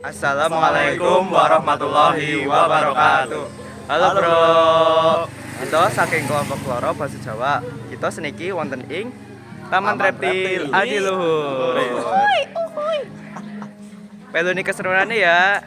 Assalamualaikum warahmatullahi wabarakatuh. Halo bro. Kita saking kelompok loro Basa Jawa. Kita seniki wonten ing Taman Reptil Adiluhur. Peluni keseruanane ya.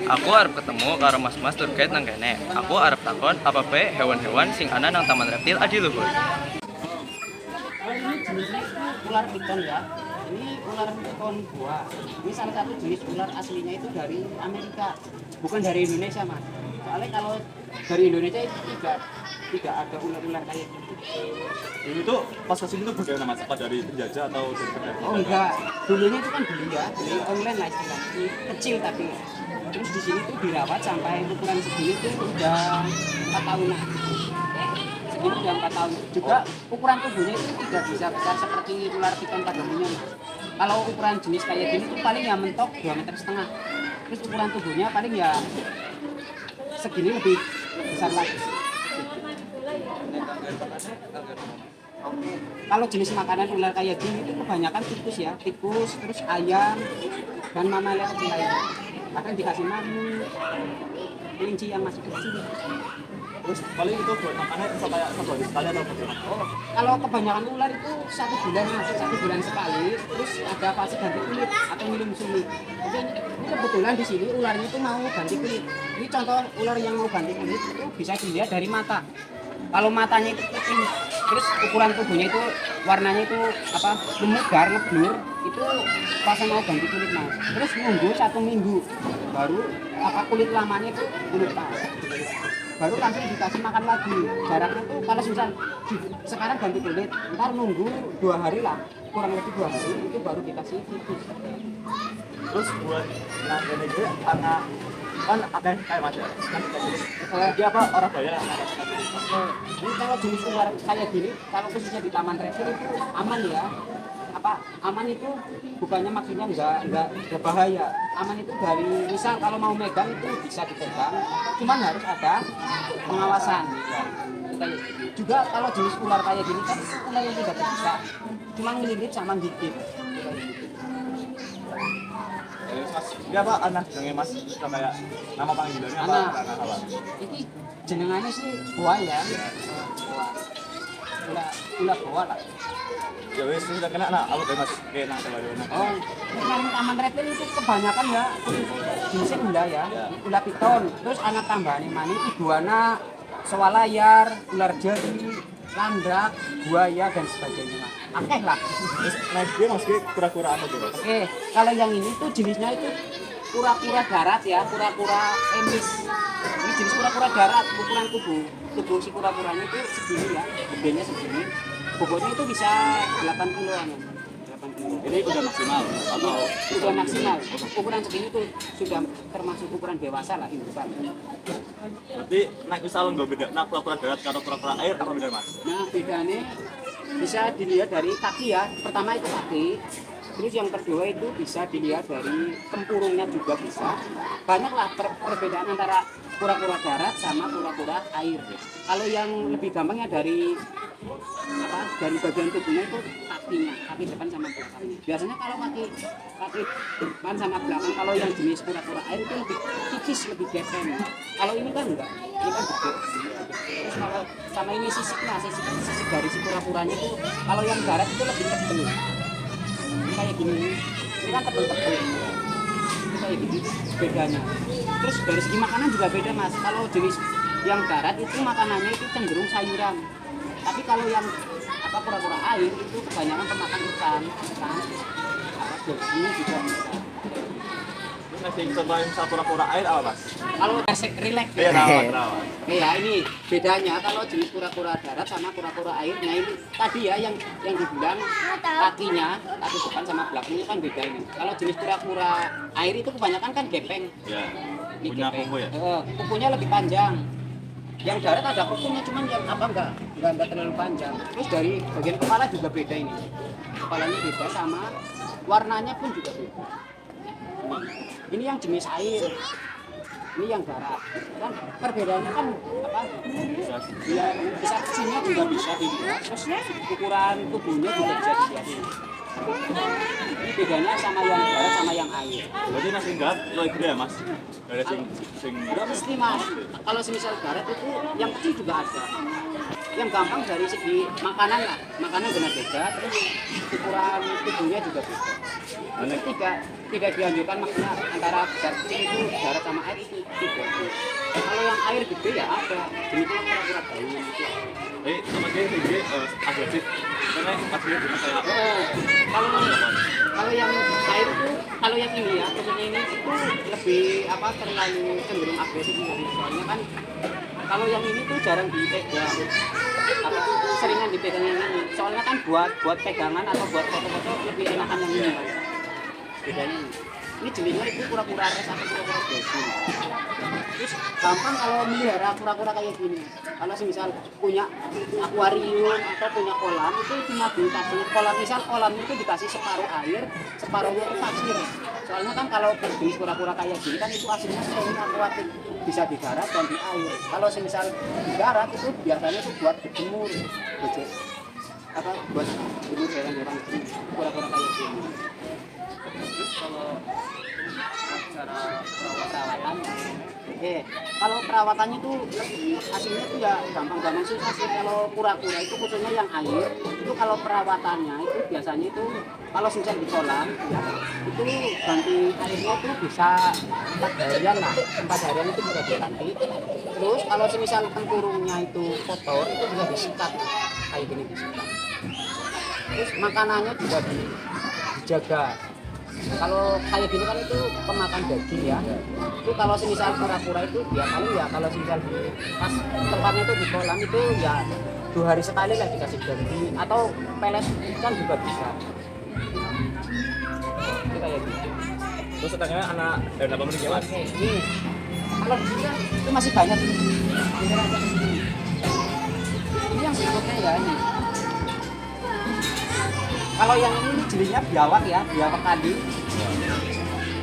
Aku arep ketemu karo mas-mas tour guide nang kene. Aku arep takon apa bae hewan-hewan sing ana nang Taman Reptil Adiluhur. Ini jenisnya ular piton ya. Ini ular piton gua. Ini salah satu jenis ular aslinya itu dari Amerika, bukan dari Indonesia mas. Soalnya kalau dari Indonesia itu tidak ada ular-ular kayak gitu. Ini tuh pas kesini tuh bagaimana mas? Apa dari penjajah atau dari penjajah? Oh enggak, dulunya itu kan beli ya, beli online lah istilahnya. Ini kecil tapi terus di sini tuh dirawat sampai ukuran segini tuh udah 4 tahunan. Segini udah 4 tahun. Juga ukuran tubuhnya itu tidak bisa besar seperti ular piton pada umumnya. Kalau ukuran jenis kayak gini tuh paling ya mentok 2,5 meter. Terus ukuran tubuhnya paling ya segini lebih besar lagi. Oke. Kalau jenis makanan ular kayak gini itu kebanyakan tikus ya, tikus, terus ayam dan mamalia kecil lainnya. Kadang dikasih mamut, kelinci yang masih kecil. Terus paling itu buat makannya bisa kayak satu hari sekali atau bagaimana? Oh, kalau kebanyakan ular itu 1 bulan sekali, terus ada fase ganti kulit atau minum susu. Oke, ini kebetulan di sini ularnya itu mau ganti kulit. Ini contoh ular yang mau ganti kulit itu bisa dilihat dari mata. Kalau matanya itu putih, terus ukuran tubuhnya itu warnanya itu apa memugar, ngeblur, itu pas mau ganti kulit mas. Terus nunggu 1 minggu, baru apa kulit lamanya itu lepas. Baru langsung dikasih makan lagi. Jaraknya tuh kalau misal sekarang ganti kulit, ntar nunggu 2 hari lah, kurang lebih 2 hari itu baru dikasih tikus. Terus buat nah ini gue anak kan ada kayak mas ya? Dia apa orang bayar? Ini kalau jenis ular kayak gini, kalau khususnya di Taman Reptil itu aman ya. Apa aman itu bukannya maksudnya enggak berbahaya. Aman itu dari misal kalau mau megang itu bisa dipegang, cuman harus ada pengawasan. Kayak juga kalau jenis ular kayak gini kan ular yang tidak berbisa, cuma ngelilit sama gigit. Mas, dia apa anak jenenge mas? Suka kayak nama panggilannya apa? Anak. Ini jenengannya sih buaya. Ular buaya lah. Ya wes sudah kena nah apa deh mas? Kayak nang coba dulu. Oh, ini Taman Reptil itu kebanyakan ya jenisnya ular ya, ular piton. Terus anak tambahannya mana iguana, sewalayar, ular jari, landak, buaya dan sebagainya. Akeh lah. Terus naik dia mas dia kura-kura apa tuh mas? Oke, kalau yang ini tuh jenisnya itu kura-kura darat ya, kura-kura emis. Ini jenis kura-kura darat, ukuran tubuh si kura-kuranya itu segini ya, gedenya segini. Bobotnya itu bisa 8 kiloan ya. 8 kilo. Ini udah maksimal atau Sudah maksimal. Ukuran segini tuh sudah termasuk ukuran dewasa lah ini besar. berarti naik misal nggak beda nak kura-kura darat karo kura-kura air apa beda mas? Nah bedanya bisa dilihat dari kaki ya. Pertama itu kaki. Terus yang kedua itu bisa dilihat dari tempurungnya juga bisa. Banyaklah perbedaan antara kura-kura darat sama kura-kura air. Kalau yang lebih gampangnya dari bagian tubuhnya itu kakinya, kaki depan sama belakangnya. Biasanya kalau kaki depan sama belakang, kalau yang jenis kura-kura air itu lebih tipis, lebih gepeng. Kalau ini kan enggak, ini kan gede. Terus kalau sama ini sisiknya, sisik dari si kura-kuranya itu, kalau yang darat itu lebih tebal. Ini kayak gini, ini kan tebal-tebal. Ini kayak gini bedanya. Terus dari segi makanan juga beda mas. Kalau jenis yang darat itu makanannya itu cenderung sayuran. Tapi kalau yang kura-kura air itu kebanyakan pemakan ikan, apa daging juga bisa. sing contohnya misal kura-kura air apa Mas? Kalau relax Iya, kenapa? ya ini bedanya kalau jenis kura-kura darat sama kura-kura air. Nah ini tadi ya yang dibilang kakinya, kaki depan sama belakangnya kan beda ini. Kalau jenis kura-kura air itu kebanyakan kan gepeng. Ya. Ini Punya gepeng. kuku ya? Kukunya lebih panjang. Yang darat ada kukunya, cuman yang apa enggak terlalu panjang. Terus dari bagian kepala juga beda ini. Kepalanya beda sama warnanya pun juga beda. Ini yang jenis air. Ini yang darat. Kan perbedaannya kan apa? Ya, besar kecilnya juga bisa dilihat. Terus ukuran tubuhnya juga bisa dilihat. Ini bedanya sama yang darat sama yang air. Berarti nasi darat lebih gede ya Mas? Dari sing Enggak mesti Mas. Kalau semisal darat itu yang kecil juga ada. Yang gampang dari segi makanan lah. Makanan benar beda. Terus ukuran tubuhnya juga beda. Ini tidak dianjurkan maksudnya antara besar kecil itu darat sama air itu tidak. Kalau yang air gede ya ada. Jenisnya kura-kura bayi itu. sama dia tinggi agresif. Karena agresif cuma kayak Kalau yang air itu, kalau yang ini ya, khususnya ini itu lebih apa terlalu cenderung agresif. Soalnya kan kalau yang ini tuh jarang dipegang, apa seringan dipegang yang ini. Soalnya kan buat pegangan atau buat foto-foto lebih enakan yang ini. Bedanya ini jenisnya itu kura-kura res atau kura-kura dolphin. Terus gampang kalau melihara kura-kura kayak gini. Kalau misal punya akuarium atau punya kolam itu cuma dikasih kolam, misal kolamnya itu dikasih separuh air, separuhnya itu pasir. Soalnya kan kalau jenis kura-kura kayak gini kan itu aslinya sering akuatik, bisa di darat dan di air. Kalau misal di darat itu biasanya itu buat berjemur, apa buat berjemur hewan-hewan kura-kura kayak gini. Terus kalau cara perawatan, kalau perawatannya itu lebih aslinya itu ya gampang-gampang susah sih. Kalau kura-kura itu khususnya yang air itu kalau perawatannya itu biasanya itu kalau misal di kolam ya, itu ganti airnya itu bisa 4 harian lah, 4 harian itu bisa diganti. Terus kalau misal tempurungnya itu kotor itu bisa disikat kayak gini, disikat. Terus makanannya juga dijaga. Kalau kayak gini kan itu pemakan daging ya. Itu kalau semisal kura-kura itu ya paling ya kalau semisal di pas tempatnya itu di kolam itu ya 2 hari sekali lah dikasih ganti atau pelet ikan juga bisa. Itu kayak gitu. terus setengahnya anak dari berapa menit ya Mas? Ini kalau di sini kan itu masih banyak ini. Ini aja ke sini. Ini yang berikutnya ya ini. Kalau yang ini jenisnya biawak ya, biawak kali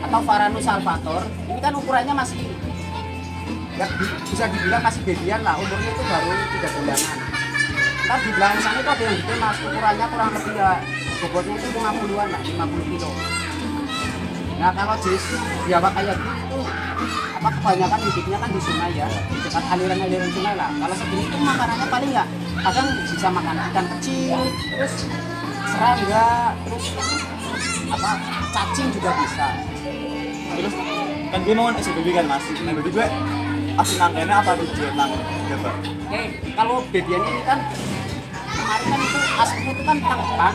atau Varanus salvator. Ini kan ukurannya masih ya, bisa dibilang masih babyan lah, umurnya itu baru 3 bulanan. Ntar di belakang sana itu ada yang gede Mas, ukurannya kurang lebih ya bobotnya itu 50-an lah, 50 kilo. Nah kalau jenis biawak kayak gitu apa kebanyakan hidupnya kan di sungai ya, di dekat aliran-aliran sungai lah. Kalau segini itu makanannya paling ya kadang bisa makan ikan kecil, terus serangga, terus apa cacing juga bisa. Terus kan gue mau isi baby kan Mas. Nah baby gue asin nangkenya apa di jenang coba? Kalau babyan ini kan kemarin kan itu aslinya itu kan tangkapan,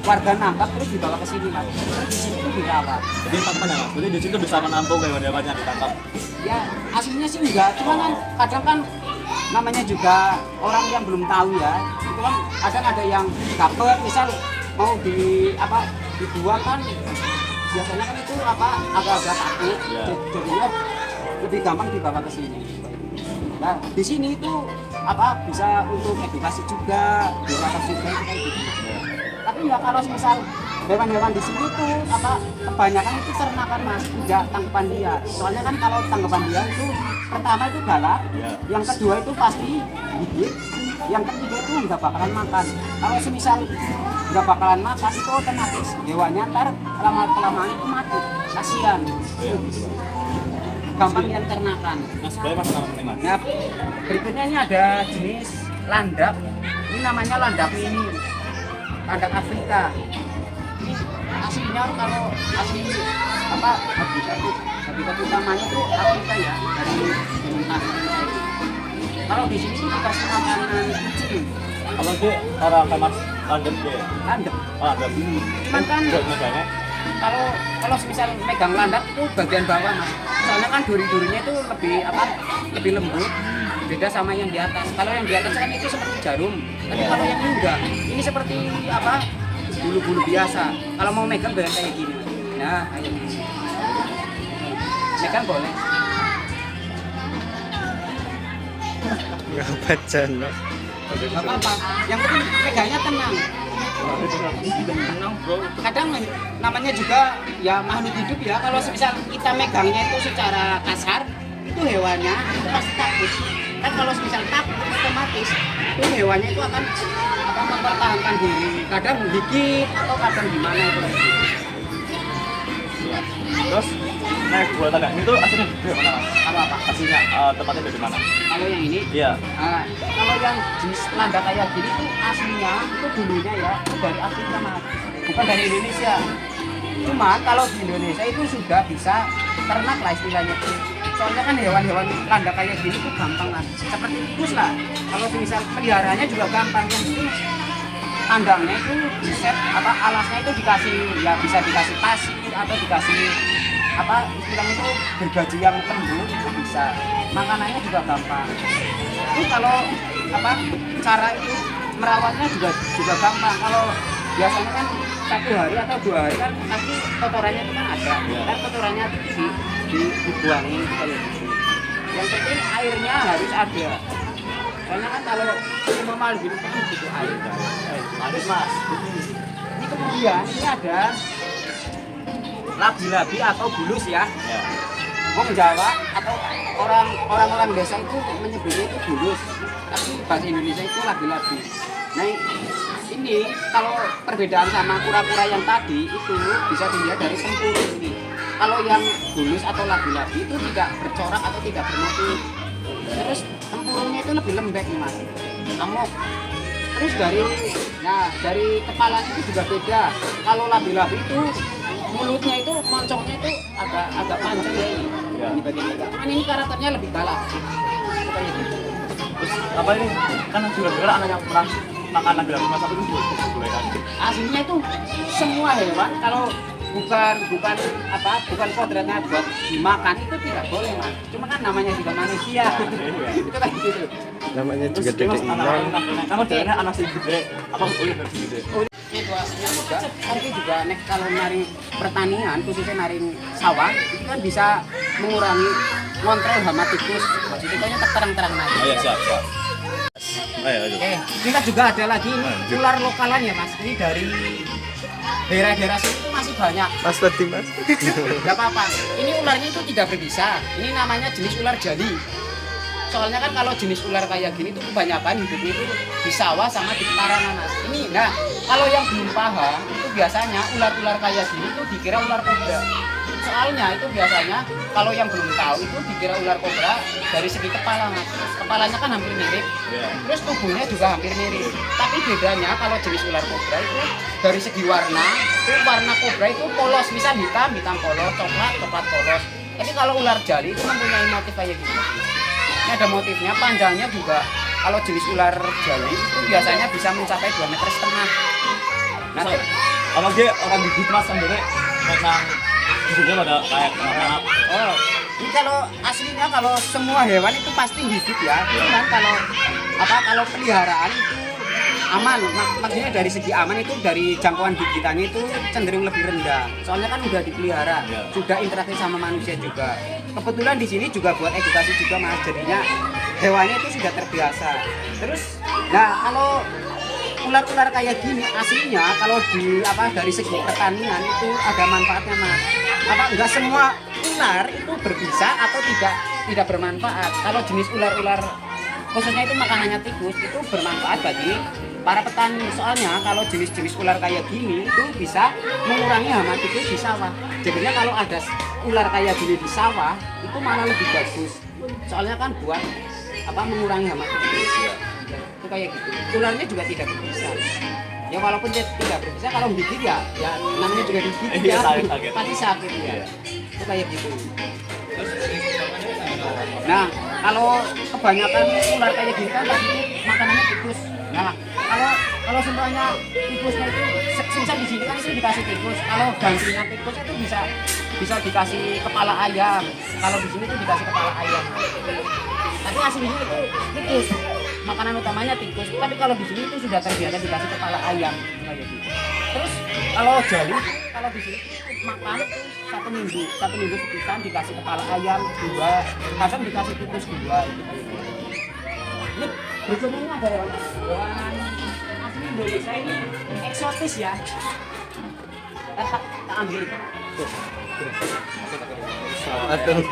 warga nangkap terus dibawa ke sini Mas. Terus di sini itu dirawat. Jadi tangkapan ya Mas? Jadi di situ bisa menampung hewan-hewannya ditangkap? Ya aslinya sih enggak, cuman kan kadang kan namanya juga orang yang belum tahu ya, itu kan kadang ada yang dapet misal mau di apa dibuang kan biasanya kan itu apa agak-agak takut, jadinya lebih gampang dibawa ke sini. Nah di sini itu apa bisa untuk edukasi juga, dirawat juga itu kayak gitu. Tapi ya kalau misal hewan-hewan di sini tuh apa kebanyakan itu ternakan Mas, tidak tangkapan liar. Soalnya kan kalau tangkapan liar itu pertama itu galak, yang kedua itu pasti gigit, yang ketiga itu nggak bakalan makan. Kalau semisal nggak bakalan makan itu otomatis hewannya ntar lama-kelamaan itu mati, kasihan. Gampang yang ternakan. Mas, boleh Mas namanya Mas? Nah, berikutnya ini ada jenis landak. Ini namanya landak mini, landak Afrika. Ini aslinya kalau asli apa habitat utamanya itu Afrika ya, dari Indonesia. Kalau di sini dikasih makanan kucing. Kalau dia orang kayak Mas landep dia. Landep. Oh, landep. Cuman kan Buat megangnya. kalau misal megang landak itu bagian bawah mas, soalnya kan duri-durinya itu lebih lembut, beda sama yang di atas. Kalau yang di atas kan itu seperti jarum, tapi kalau yang ini enggak, ini seperti bulu-bulu biasa. Kalau mau megang dengan kayak gini, nah kayak gini, megang boleh. Nggak baca no. Gak apa-apa, yang penting megangnya tenang. Kadang namanya juga ya makhluk hidup ya, kalau misal kita megangnya itu secara kasar, itu hewannya itu pasti takut. Kan kalau misal takut otomatis itu hewannya itu akan mempertahankan diri, kadang gigit atau kadang gimana itu. Terus naik buat tangga ini tuh aslinya dari mana mas? Apa? Aslinya tempatnya dari mana? Kalau yang ini, Iya. kalau yang jenis landak kayak gini tuh aslinya itu dulunya ya itu dari Afrika mas, bukan dari Indonesia. Cuman kalau di Indonesia itu sudah bisa ternak lah istilahnya. Soalnya kan hewan-hewan landak kayak gini tuh gampang mas, seperti tikus lah. Kalau misal peliharaannya juga gampang, yang penting kandangnya itu diset alasnya itu dikasih ya, bisa dikasih pasir atau dikasih istilahnya itu gergaji yang lembut itu bisa. Makanannya juga gampang. Itu kalau cara itu merawatnya juga gampang. Kalau biasanya kan 1 hari atau 2 hari kan pasti kotorannya itu kan ada, kan kotorannya dibuangin kayak gitu. Yang penting airnya harus ada. Karena kan kalau normal gitu kan butuh air. Manis mas. Ini kemudian ini ada labi-labi atau bulus ya. Wong Jawa atau orang-orang desa itu menyebutnya itu bulus, tapi bahasa Indonesia itu labi-labi. Nah ini kalau perbedaan sama kura-kura yang tadi itu bisa dilihat dari tempurung ini. Kalau yang bulus atau labi-labi itu tidak bercorak atau tidak bermotif. Terus tempurungnya itu lebih lembek nih mas, lemuk. Terus dari kepala itu juga beda. Kalau labi-labi itu mulutnya itu moncongnya itu agak panjang ya ini. Ini bagian tegak. Cuman ini karakternya lebih galak. Seperti itu. Terus apa ini? Kan juga anak yang pernah makan labi-labi mas itu boleh kan? Aslinya itu semua hewan kalau bukan kodratnya buat dimakan itu tidak boleh mas. Cuma kan namanya juga manusia. Itu kayak gitu. Namanya juga Terus dedek anak ilang. kamu jalannya anak sih gede apa udah versi gede? Ini buahnya juga, tapi juga kalau naring pertanian, khususnya naring sawah, itu kan bisa mengurangi ngontrol hama tikus. Maksudnya terang-terang naik. Oh iya siap. Ayo. Oke, kita juga ada lagi ini ular lokalan ya mas. Ini dari daerah-daerah sini itu masih banyak. Mas tadi mas. Gak apa-apa. Ini ularnya itu tidak berbisa. Ini namanya jenis ular jali. Soalnya kan kalau jenis ular kayak gini tuh kebanyakan hidupnya itu di sawah sama di pekarangan mas. Ini, nah kalau yang belum paham itu biasanya ular-ular kayak gini tuh dikira ular kobra. Soalnya itu biasanya kalau yang belum tahu itu dikira ular kobra dari segi kepala mas. Kepalanya kan hampir mirip, terus tubuhnya juga hampir mirip. Tapi bedanya kalau jenis ular kobra itu dari segi warna, itu warna kobra itu polos, misal hitam polos, coklat polos. Tapi kalau ular jali itu mempunyai motif kayak gitu. Ini ada motifnya, panjangnya juga kalau jenis ular jali itu biasanya bisa mencapai 2,5 meter. Nah, Apa dia orang gigit mas sendiri memang giginya pada kayak anak. oh, ini kalau aslinya kalau semua hewan itu pasti gigit ya. Cuman kalau peliharaan itu aman. Maksudnya dari segi aman itu dari jangkauan gigitannya itu cenderung lebih rendah. Soalnya kan udah dipelihara, sudah interaksi sama manusia juga. Kebetulan di sini juga buat edukasi juga mas. Jadinya hewannya itu sudah terbiasa. Terus, nah kalau ular-ular kayak gini aslinya kalau dari segi pertanian itu ada manfaatnya mas. Enggak semua ular itu berbisa atau tidak bermanfaat. Kalau jenis ular-ular khususnya itu makanannya tikus itu bermanfaat bagi para petani. Soalnya kalau jenis-jenis ular kayak gini itu bisa mengurangi hama tikus di sawah. Jadinya kalau ada ular kayak gini di sawah itu malah lebih bagus. Soalnya kan buat mengurangi hama tikus. Itu kayak gitu. Ularnya juga tidak berbisa. Ya walaupun dia tidak berbisa, kalau gigit ya namanya juga digigit ya. Pasti sakit ya. Itu kayak gitu. Nah, kalau kebanyakan ular kayak gini kan pasti makanannya tikus. Nah, kalau semuanya tikusnya itu Misal di sini kan itu dikasih tikus. Kalau gantinya tikus itu bisa dikasih kepala ayam. Kalau di sini itu dikasih kepala ayam. Tapi aslinya itu tikus. Makanan utamanya tikus. Tapi kalau di sini itu sudah terbiasa dikasih kepala ayam kayak gitu. Terus kalau jali, kalau di sini makan satu minggu sekitar dikasih kepala ayam 2, kadang dikasih tikus 2 gitu. Ini berikutnya ini ada hewan asli Indonesia ini eksotis ya. Tak ambil. Tuh. Aduh.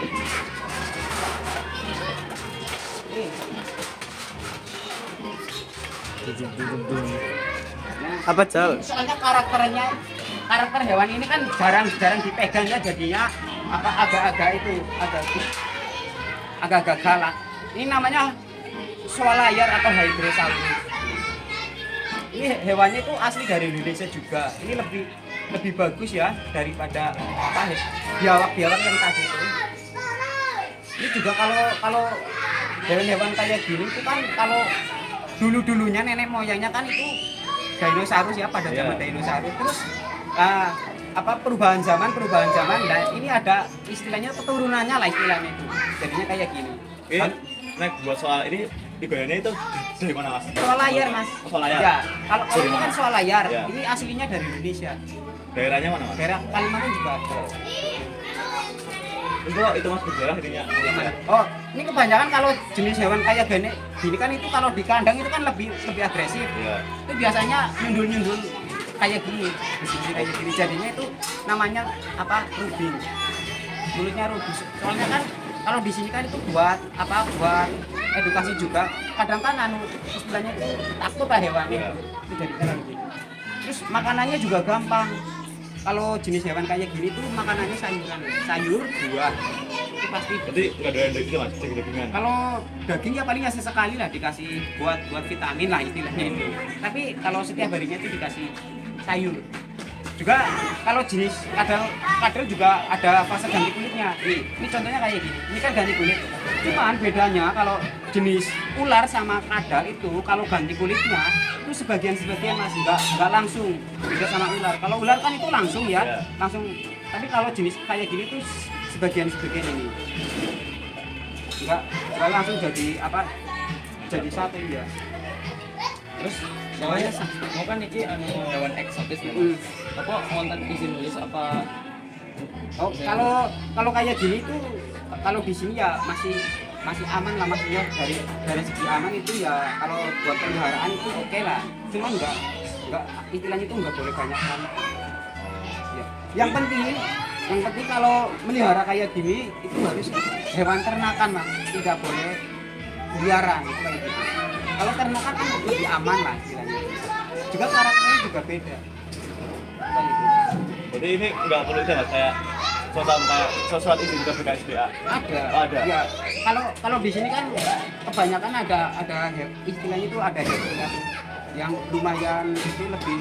Apa Jal? Soalnya karakter hewan ini kan jarang dipegang ya, jadinya agak-agak galak. Ini namanya swalayan atau Hydrosaurus. Ini hewannya itu asli dari Indonesia juga. Ini lebih bagus ya daripada biawak-biawak yang tadi itu. Ini juga kalau hewan-hewan kayak gini itu kan kalau dulunya nenek moyangnya kan itu dinosaurus ya, pada zaman dinosaurus. Terus perubahan zaman. Nah, ini ada istilahnya keturunannya lah istilahnya itu. Jadinya kayak gini. Nek buat soal ini ibaratnya itu dari mana Mas? Swalayan Mas. Swalayan. Ya, kalau ini kan swalayan. Ya. Ini aslinya dari Indonesia. Daerahnya mana Mas? Daerah Kalimantan juga ada. Itu Mas berdarah ininya. Oh, ini kebanyakan kalau jenis hewan kayak gini kan itu kalau di kandang itu kan lebih agresif. Iya. Itu biasanya nyundul kayak gini, di sini kayak gini. Jadinya itu namanya rubing. Mulutnya rubing. Soalnya kan kalau di sini kan itu buat edukasi juga. Kadang kan istilahnya itu takut lah hewannya. Itu jadi kayak gini. Terus makanannya juga gampang. Kalau jenis hewan kayak gini tuh makanannya sayur, buah. Itu pasti. Jadi nggak ada daging Mas, daging-dagingan. Kalau daging ya paling sesekali lah dikasih buat vitamin lah istilahnya itu. Tapi kalau setiap harinya itu dikasih sayur. Juga kalau jenis kadal juga ada fase ganti kulitnya. Ini contohnya kayak gini. Ini kan ganti kulit. Cuman bedanya kalau jenis ular sama kadal itu kalau ganti kulitnya itu sebagian Mas nggak langsung. Beda sama ular. Kalau ular kan itu langsung ya, langsung. Tapi kalau jenis kayak gini tuh sebagian ini. Nggak langsung jadi jadi satu ya. Terus Soalnya mau kan iki hewan eksotis ya Mas. Apa wonten izin nulis apa? Oh, kalau kayak gini tuh kalau di sini ya masih aman lah maksudnya dari segi aman itu ya kalau buat peliharaan itu oke lah. Cuma enggak istilahnya itu enggak boleh banyak banget. Ya. Yang penting kalau melihara kayak gini itu harus hewan ternakan Mas, tidak boleh liaran itu kayak gitu. Kalau ternakan kan lebih aman lah istilahnya. Juga karakternya juga beda. Kayak gitu. Jadi ini nggak perlu itu Mas, kayak sosok izin ke BKSDA. Ada. Ya, kalau di sini kan kebanyakan ada istilahnya itu ada yang lumayan itu lebih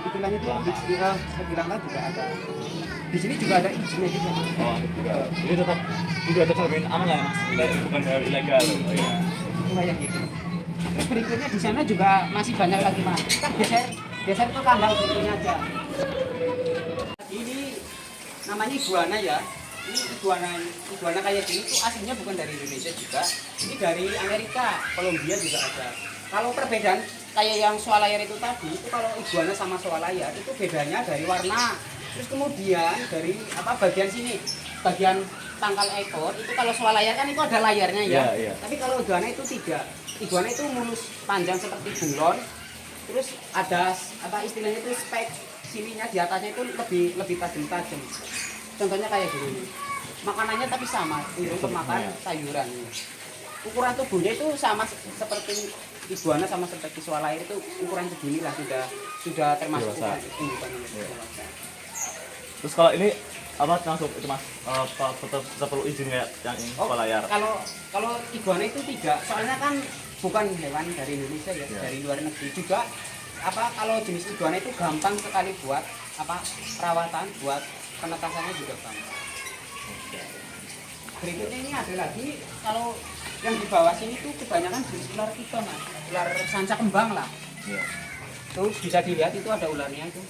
istilahnya itu lebih lama juga ada. Di sini juga ada izinnya juga. Oh, juga. Jadi tetap terjamin aman lah Mas. Bukan hal ilegal. Oh, iya. Kayak gitu. Terus berikutnya di sana juga masih banyak lagi Mas. Kita biasanya itu kandang berikutnya aja. Ini namanya iguana ya. Ini iguana kayak gini tuh aslinya bukan dari Indonesia juga. Ini dari Amerika, Kolombia juga ada. Kalau perbedaan kayak yang swalayan itu tadi, itu kalau iguana sama swalayan itu bedanya dari warna. Terus kemudian dari bagian sini, bagian pangkal ekor itu kalau swalayan kan itu ada layarnya ya. Yeah. Tapi kalau iguana itu tidak. Iguana itu mulus panjang seperti bunglon. Terus ada istilahnya itu spek sininya di atasnya itu lebih tajam. Contohnya kayak gini. Makanannya tapi sama, untuk makan sayuran. Ukuran tubuhnya itu sama seperti iguana sama seperti swalayan itu ukuran segini lah sudah termasuk dewasa. Terus kalau ini langsung itu Mas tetap perlu izin kayak yang ini layar. Kalau iguana itu tidak, soalnya kan bukan hewan dari Indonesia ya, dari luar negeri juga. Kalau jenis iguana itu gampang sekali buat perawatan, buat penetasannya juga gampang. Berikutnya ini ada lagi, kalau yang di bawah sini tuh kebanyakan jenis ular piton Mas, ular sanca kembang lah. Iya. Tuh bisa dilihat itu ada ularnya itu.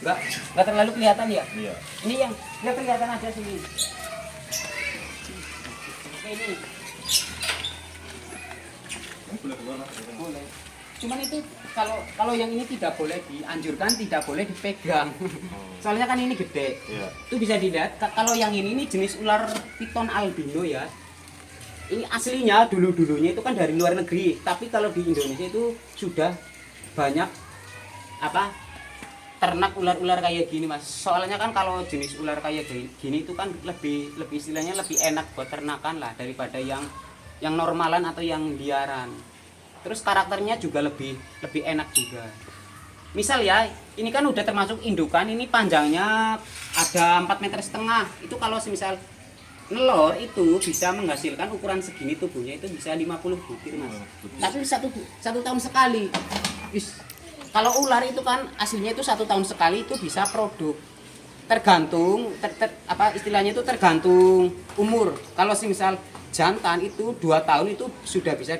Enggak terlalu kelihatan ya. Iya. Ini yang nggak kelihatan aja sini. Oke, ini. Boleh. Cuman itu kalau yang ini tidak boleh dianjurkan, tidak boleh dipegang. Soalnya kan ini gede. Iya. Itu bisa dilihat kalau yang ini jenis ular piton albino ya. Ini aslinya dulunya itu kan dari luar negeri, tapi kalau di Indonesia itu sudah banyak ternak ular-ular kayak gini Mas. Soalnya kan kalau jenis ular kayak gini itu kan lebih istilahnya lebih enak buat ternakan lah daripada yang normalan atau yang liaran. Terus karakternya juga lebih enak juga. Misal ya, ini kan udah termasuk indukan, ini panjangnya ada 4,5 meter. Itu kalau semisal nelor itu bisa menghasilkan ukuran segini tubuhnya itu bisa 50 butir Mas. Tapi satu tahun sekali. Kalau ular itu kan hasilnya itu 1 tahun sekali itu bisa produk. Tergantung istilahnya itu tergantung umur. Kalau semisal jantan itu 2 tahun itu sudah bisa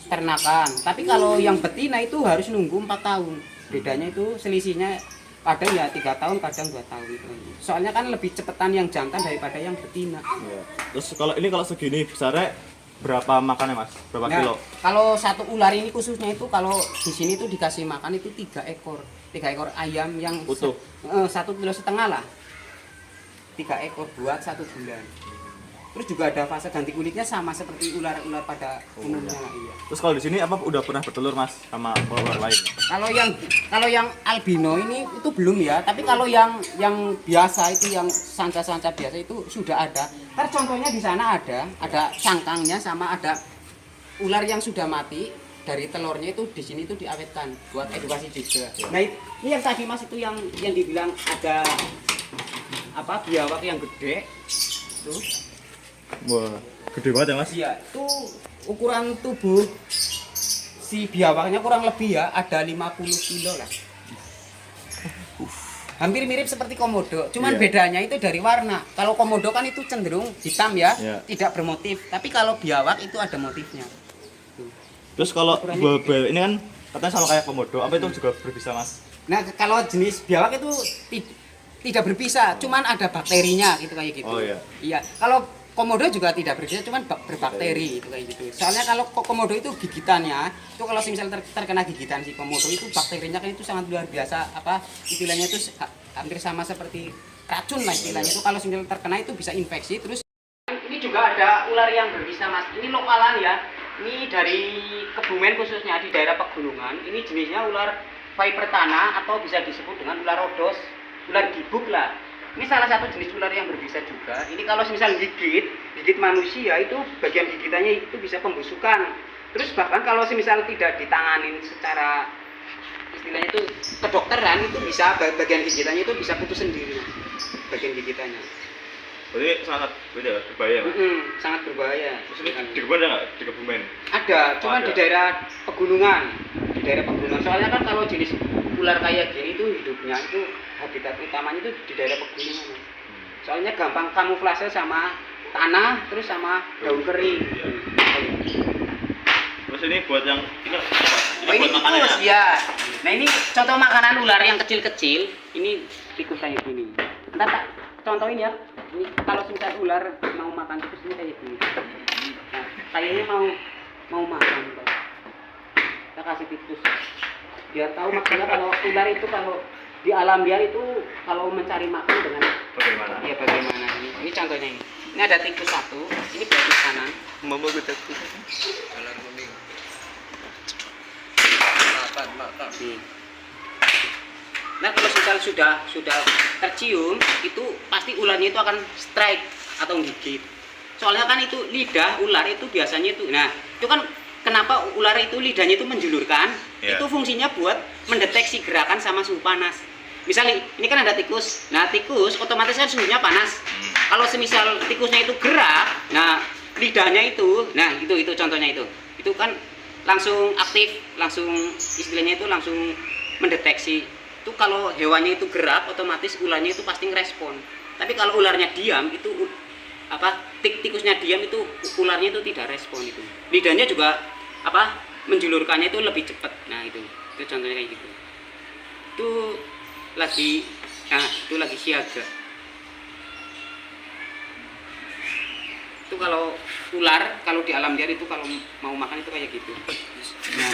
ternakan. Tapi kalau yang betina itu harus nunggu 4 tahun. Bedanya itu selisihnya kadang ya 3 tahun, kadang 2 tahun itu. Soalnya kan lebih cepetan yang jantan daripada yang betina. Iya. Terus kalau segini besarnya berapa makannya Mas? Berapa Nah, kilo? kalau satu ular ini khususnya itu kalau di sini tuh dikasih makan itu 3 ekor. 3 ekor ayam yang Utuh. 1,5 kilo lah. 3 ekor buat 1 bulan. Terus juga ada fase ganti kulitnya sama seperti ular-ular pada umumnya. Iya. Terus kalau di sini apa udah pernah bertelur Mas sama ular lain? Kalau yang albino ini itu belum ya, tapi kalau yang biasa itu yang sanca-sanca biasa itu sudah ada. Ntar contohnya di sana ada cangkangnya sama ada ular yang sudah mati dari telurnya itu di sini itu diawetkan buat edukasi juga. Nah, ini yang tadi Mas itu yang dibilang ada biawak yang gede tuh. Wah, gede banget ya Mas? Iya, itu ukuran tubuh si biawaknya kurang lebih ya ada 50 kilo lah. Hampir mirip seperti komodo, cuman Iya. bedanya itu dari warna. Kalau komodo kan itu cenderung hitam ya, Iya. tidak bermotif. Tapi kalau biawak itu ada motifnya. Terus kalau Ukurannya buah ini kan katanya sama kayak komodo, apa itu juga berbisa Mas? Nah, kalau jenis biawak itu tidak berbisa, cuman ada bakterinya gitu kayak gitu. Oh, iya. Iya, kalau komodo juga tidak berbisa, cuman berbakteri itu kayak gitu. Soalnya kalau komodo itu gigitannya, itu kalau misalnya terkena gigitan si komodo itu bakterinya kan itu sangat luar biasa. Istilahnya itu hampir sama seperti racun lah istilahnya. Itu kalau misalnya terkena itu bisa infeksi. Terus ini juga ada ular yang berbisa Mas. Ini lokalan ya. Ini dari Kebumen khususnya di daerah pegunungan. Ini jenisnya ular viper tanah atau bisa disebut dengan ular rodos, ular gibuk lah. Ini salah satu jenis ular yang berbisa juga. Ini kalau misal gigit manusia itu bagian gigitannya itu bisa pembusukan. Terus bahkan kalau misal tidak ditanganin secara istilahnya itu kedokteran itu bisa bagian gigitannya itu bisa putus sendiri. Bagian gigitannya. Berarti sangat berbahaya Mas? Sangat berbahaya. Terus ini di kebun ada nggak? Di Kebumen? Ada, cuma Ada. di daerah pegunungan. Di daerah pegunungan. Soalnya kan kalau jenis ular kayak gini itu hidupnya itu habitat utamanya itu di daerah pegunungan. Soalnya gampang kamuflase sama tanah terus sama daun kering. Terus ini buat yang ini apa? Oh, ini buat makanan tikus ya. Nah, ini contoh makanan ular yang kecil-kecil. Ini tikus kayak gini. Ntar tak contohin ya. Ini kalau misal ular mau makan tikus ini kayak gini. Nah, kayaknya mau makan. Kita kasih tikus. Biar tahu maksudnya kalau ular itu kalau di alam liar itu kalau mencari makan dengan Bagaimana? iya bagaimana ini contohnya ini. Ini ada tikus satu, ini belah kanan. Mama gue takut. Nih. Nah, kalau misal sudah tercium itu pasti ularnya itu akan strike atau gigit. Soalnya kan itu lidah ular itu biasanya itu. Nah, itu kan kenapa ular itu lidahnya itu menjulurkan? Yeah. Itu fungsinya buat mendeteksi gerakan sama suhu panas. Misalnya ini kan ada tikus. Nah, tikus otomatis kan suhunya panas. Kalau semisal tikusnya itu gerak, nah lidahnya itu, nah itu contohnya itu. Itu kan langsung aktif, langsung istilahnya itu langsung mendeteksi. Itu kalau hewannya itu gerak, otomatis ularnya itu pasti ngerespon. Tapi kalau ularnya diam, itu tikusnya diam itu ularnya itu tidak respon itu. Lidahnya juga menjulurkannya itu lebih cepat. Nah itu. Itu contohnya kayak gitu. Itu lagi siaga. Itu kalau ular, kalau di alam liar itu kalau mau makan itu kayak gitu. Nah,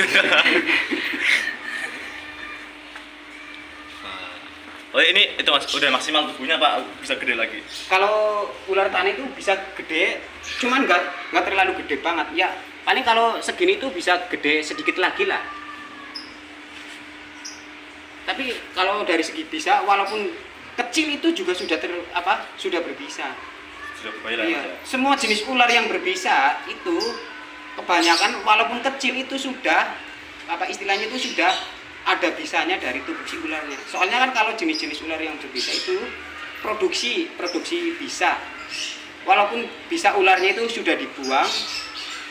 Oh ini itu mas, udah maksimal tubuhnya pak, bisa gede lagi. kalau ular tanah itu bisa gede, cuman nggak terlalu gede banget. Ya paling kalau segini itu bisa gede sedikit lagi lah. Tapi kalau dari segi bisa, walaupun kecil itu juga sudah sudah berbisa. Sudah berbahaya lah Iya. mas ya. Semua jenis ular yang berbisa itu kebanyakan walaupun kecil itu sudah istilahnya itu sudah ada bisanya dari tubuh si ularnya. Soalnya kan kalau jenis-jenis ular yang berbisa itu produksi bisa. Walaupun bisa ularnya itu sudah dibuang,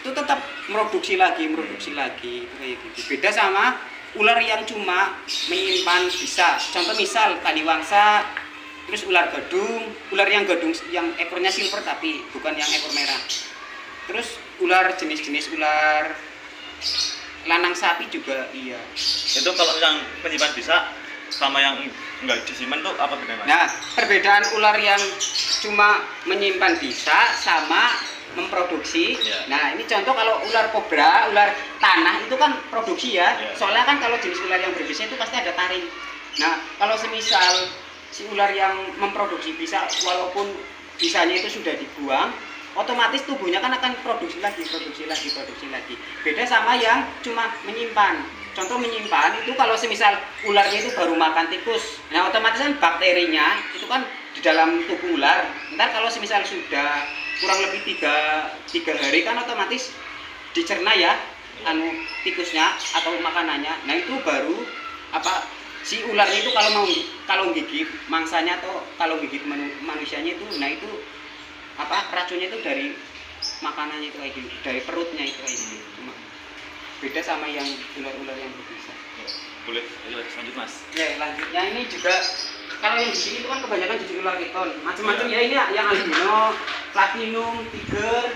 itu tetap produksi lagi itu kayak gitu. Beda sama ular yang cuma menyimpan bisa. Contoh misal taliwangsa, terus ular gadung yang ekornya silver tapi bukan yang ekor merah. Terus ular jenis-jenis ular lanang sapi juga iya. Itu kalau yang penyimpan bisa sama yang enggak disimpan tuh apa bedanya mas? Nah, perbedaan ular yang cuma menyimpan bisa sama memproduksi. Iya. Nah, ini contoh kalau ular kobra, ular tanah itu kan produksi ya. Iya. Soalnya kan kalau jenis ular yang berbisa itu pasti ada taring. Nah, kalau semisal si ular yang memproduksi bisa walaupun bisanya itu sudah dibuang, otomatis tubuhnya kan akan produksi lagi. Beda sama yang cuma menyimpan. Contoh menyimpan itu kalau semisal ularnya itu baru makan tikus, nah otomatis kan bakterinya itu kan di dalam tubuh ular. Ntar kalau semisal sudah kurang lebih tiga hari kan otomatis dicerna ya tikusnya atau makanannya. Nah itu baru si ularnya itu kalau gigit mangsanya atau kalau gigit manusianya itu, nah itu racunnya itu dari makanannya itu kayak gitu, dari perutnya itu kayak gitu. Cuma beda sama yang ular-ular yang berbisa. Kulit lanjut mas. Ya lanjutnya ini juga kalau yang di sini itu kan kebanyakan jenis ular piton, macam-macam ya ini yang albino, platinum, tiger,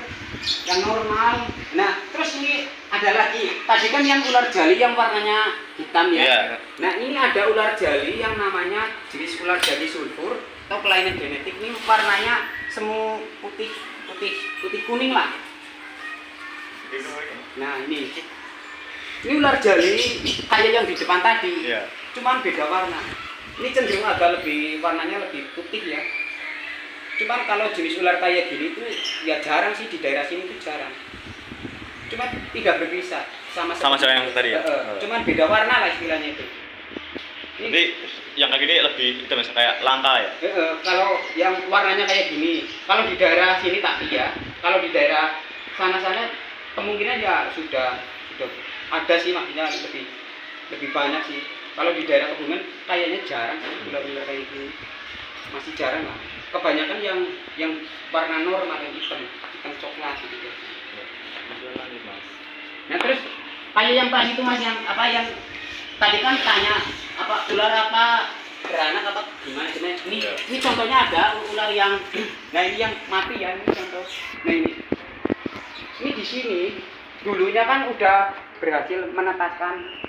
yang normal. Nah terus ini ada lagi, tadi kan yang ular jali yang warnanya hitam ya. Iya. Nah ini ada ular jali yang namanya jenis ular jali sulfur atau kelainan genetik, ini warnanya semu putih kuning lah. Nah ini ular jali kayak yang di depan tadi, Iya. cuman beda warna. Ini cenderung agak warnanya lebih putih ya. Cuman kalau jenis ular kayak gini itu ya jarang sih, di daerah sini itu jarang. Cuma tidak berbisa sama yang tadi ya. Cuman beda warna lah istilahnya itu. Jadi yang kayak gini lebih itu mas kayak langka ya. Kalau yang warnanya kayak gini, kalau di daerah sini tak iya. Kalau di daerah sana kemungkinan ya sudah ada sih, maksudnya lebih banyak sih. Kalau di daerah Kebumen kayaknya jarang sih ular-ular kayak gini, masih jarang lah. Kebanyakan yang warna normal yang hitam coklat gitu. Nah terus kayak yang tadi itu mas yang tadi kan tanya ular beranak gimana ini contohnya ada ular yang nah ini yang mati ya, ini contoh. Nah ini di sini dulunya kan udah berhasil menetaskan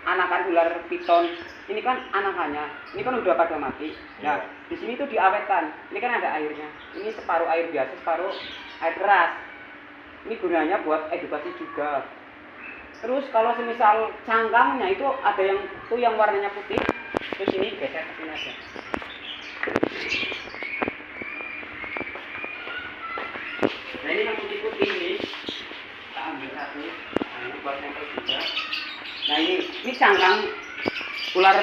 anakan ular piton. Ini kan anakannya, ini kan udah pada mati. Nah di sini tuh diawetkan, ini kan ada airnya, ini separuh air biasa separuh air keras. Ini gunanya buat edukasi juga. Terus kalau semisal cangkangnya itu ada yang warnanya putih, terus ini geser ke sini aja. Nah ini yang putih-putih ini, kita ambil satu, nah ini buat sampel juga. Nah ini cangkang ular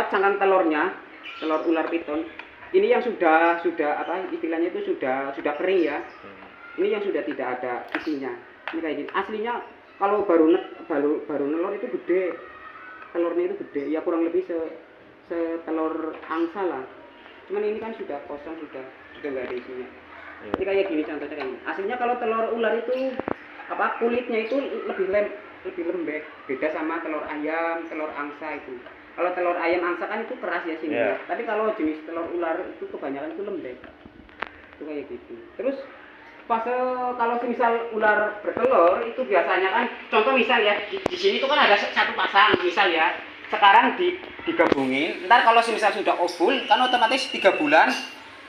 cangkang telur ular piton. Ini yang sudah istilahnya itu sudah kering ya. Ini yang sudah tidak ada isinya. Ini kayak gini. Aslinya kalau baru nelor itu gede, telurnya itu gede, ya kurang lebih setelur angsa lah. Cuman ini kan sudah kosong, sudah nggak ada isinya. Ini kayak gini contohnya kayak gini. Aslinya kalau telur ular itu kulitnya itu lebih lembek, beda sama telur ayam, telur angsa itu. Kalau telur ayam angsa kan itu keras ya sini. Yeah. Tapi kalau jenis telur ular itu kebanyakan itu lembek. Itu kayak gitu. Terus fase kalau misal ular bertelur itu biasanya kan contoh misal ya di sini itu kan ada satu pasang misal ya. Sekarang digabungin. Ntar kalau misal sudah ovul kan otomatis 3 bulan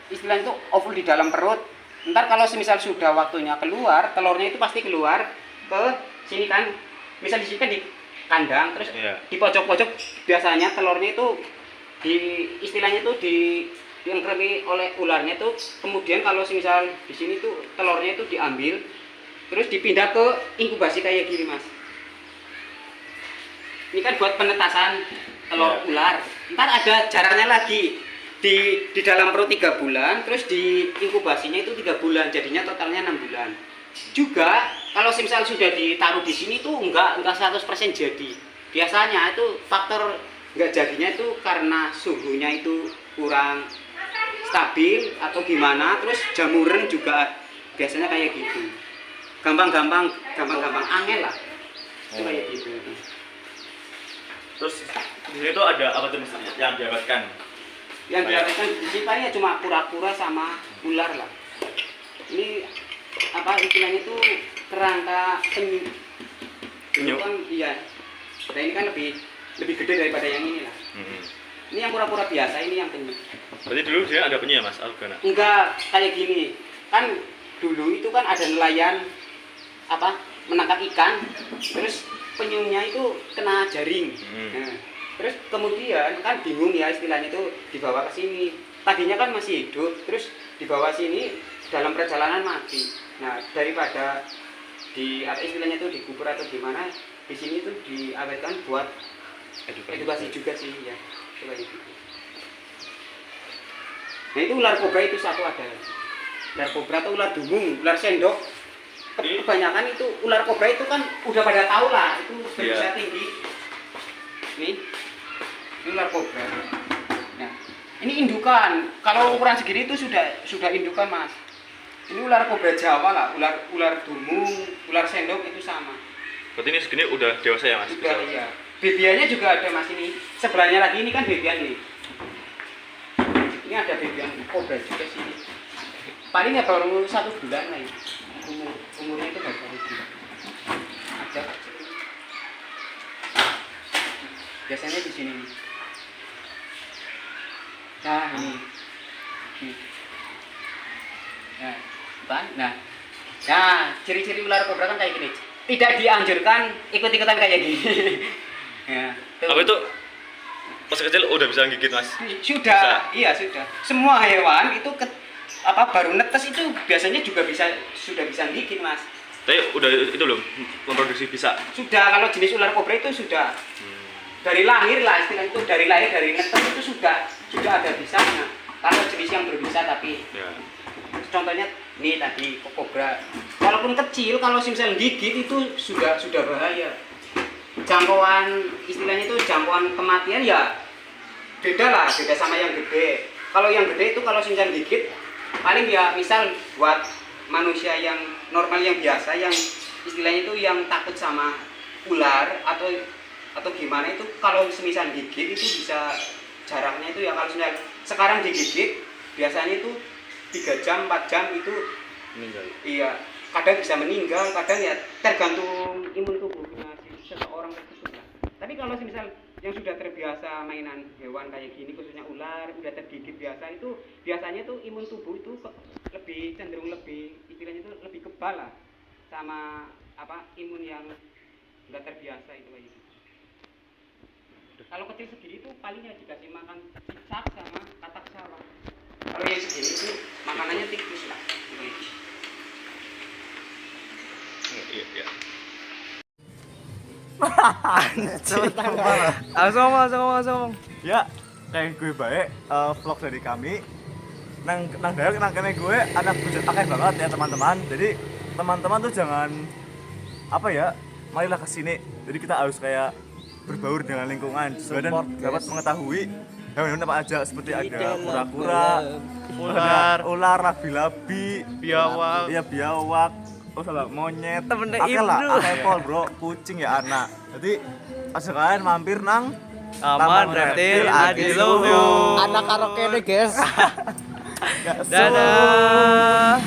istilahnya itu ovul di dalam perut. Ntar kalau misal sudah waktunya keluar, telurnya itu pasti keluar ke sini kan. Misal di sini kan di kandang, terus di pojok-pojok biasanya telurnya itu di istilahnya itu diengkremi oleh ularnya itu. Kemudian kalau misal di sini tuh telurnya itu diambil, terus dipindah ke inkubasi kayak gini mas. Ini kan buat penetasan telur ular. Ntar ada jaraknya lagi. Di dalam perut 3 bulan, terus di inkubasinya itu 3 bulan, jadinya totalnya 6 bulan. Juga kalau misal sudah ditaruh di sini tuh enggak 100% jadi. Biasanya itu faktor enggak jadinya itu karena suhunya itu kurang stabil atau gimana, terus jamuran juga biasanya kayak gitu. Gampang angel lah. Itu kayak gitu. Terus di sini tuh ada apa tuh misalnya yang diabadkan? Yang dilakukan di sini ya cuma kura-kura sama ular lah. Ini apa istilahnya itu kerangka penyu. Penyu kan iya. Nah ini kan lebih gede daripada yang ini lah. Ini yang kura-kura biasa, ini yang penyu. Berarti dulu dia ada penyu ya mas? Enggak kayak gini. Kan dulu itu kan ada nelayan apa menangkap ikan, terus penyunya itu kena jaring. Nah, terus kemudian kan bingung ya istilahnya itu dibawa ke sini. Tadinya kan masih hidup, terus dibawa sini dalam perjalanan mati. Nah daripada di apa istilahnya itu dikubur atau gimana, di sini tuh diawetkan buat edukasi juga sih ya. Coba itu. Nah itu ular kobra itu satu ada. Ular kobra atau ular dumung, ular sendok. Kebanyakan itu ular kobra itu kan udah pada tahu lah itu berbisa tinggi. Nih. Ini ular kobra. Nah, ini indukan. Kalau ukuran segini itu sudah indukan, Mas. Ini ular kobra Jawa lah, ular dumung, ular sendok itu sama. Berarti ini segini udah dewasa ya, Mas? Sudah iya. Bebiannya juga ada, Mas ini. Sebelahnya lagi ini kan bebian nih. Ini ada bebian kobra juga sini. Paling ya baru 1 bulan lah ini. Umurnya itu baru 1 bulan. Ada. Biasanya di sini. Nah, ini. Nah, kan? Nah, ciri-ciri ular kobra kan kayak gini. Tidak dianjurkan ikut-ikutan kayak gini. Ya, Apa itu? Pas kecil udah bisa gigit mas? Sudah, iya sudah. Semua hewan itu baru netes itu biasanya juga sudah bisa gigit mas. Tapi udah itu belum memproduksi bisa? Sudah, kalau jenis ular kobra itu sudah. Dari lahir lah istilahnya itu, dari netes itu sudah ada bisanya. Kalau jenis yang berbisa tapi contohnya nih tadi kobra. Walaupun kecil kalau misal gigit itu sudah bahaya. Jangkauan istilahnya itu jangkauan kematian ya beda sama yang gede. Kalau yang gede itu kalau misal gigit paling ya misal buat manusia yang normal yang biasa yang istilahnya itu yang takut sama ular atau gimana itu kalau semisal gigit itu bisa jaraknya itu ya kalau sekarang digigit biasanya itu 3 jam 4 jam itu meninggal. Iya, kadang bisa meninggal, kadang ya tergantung imun tubuhnya seseorang tersebut. Tapi kalau misal yang sudah terbiasa mainan hewan kayak gini khususnya ular udah tergigit biasa itu biasanya tuh imun tubuh itu lebih cenderung istilahnya itu lebih kebal lah sama imun yang nggak terbiasa itu kayak gitu. Kalau kecil segini itu palingnya dikasih makan cicak sama katak sawah. Kalau yang segini itu makanannya tikus lah. Iya. Langsung. Ya, kayak gue baik vlog dari kami. Nang daerah nang kene gue anak bujut akeh banget ya teman-teman. Jadi teman-teman tuh jangan marilah ke sini. Jadi kita harus kayak berbaur dengan lingkungan dan dapat mengetahui hewan-hewan apa aja seperti ada kura-kura, ular, labi-labi, biawak, monyet, akeh bro, kucing ya anak. Jadi sekalian mampir nang Taman Reptil Adiluhung. Anak karaoke deh guys. Dadah.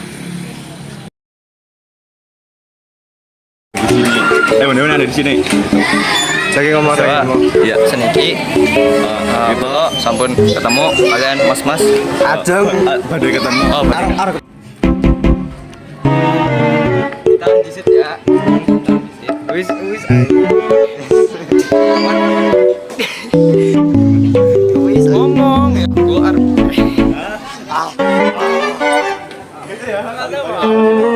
hewan-hewan ada di sini. Saking ngomong Jawa. Iya, seniki. Apa sampun ketemu kalian mas-mas. ajeng Badai ketemu. Oh, bener. Kita disit ya. wis wis Ngomong ya, gua arep. Gitu ya.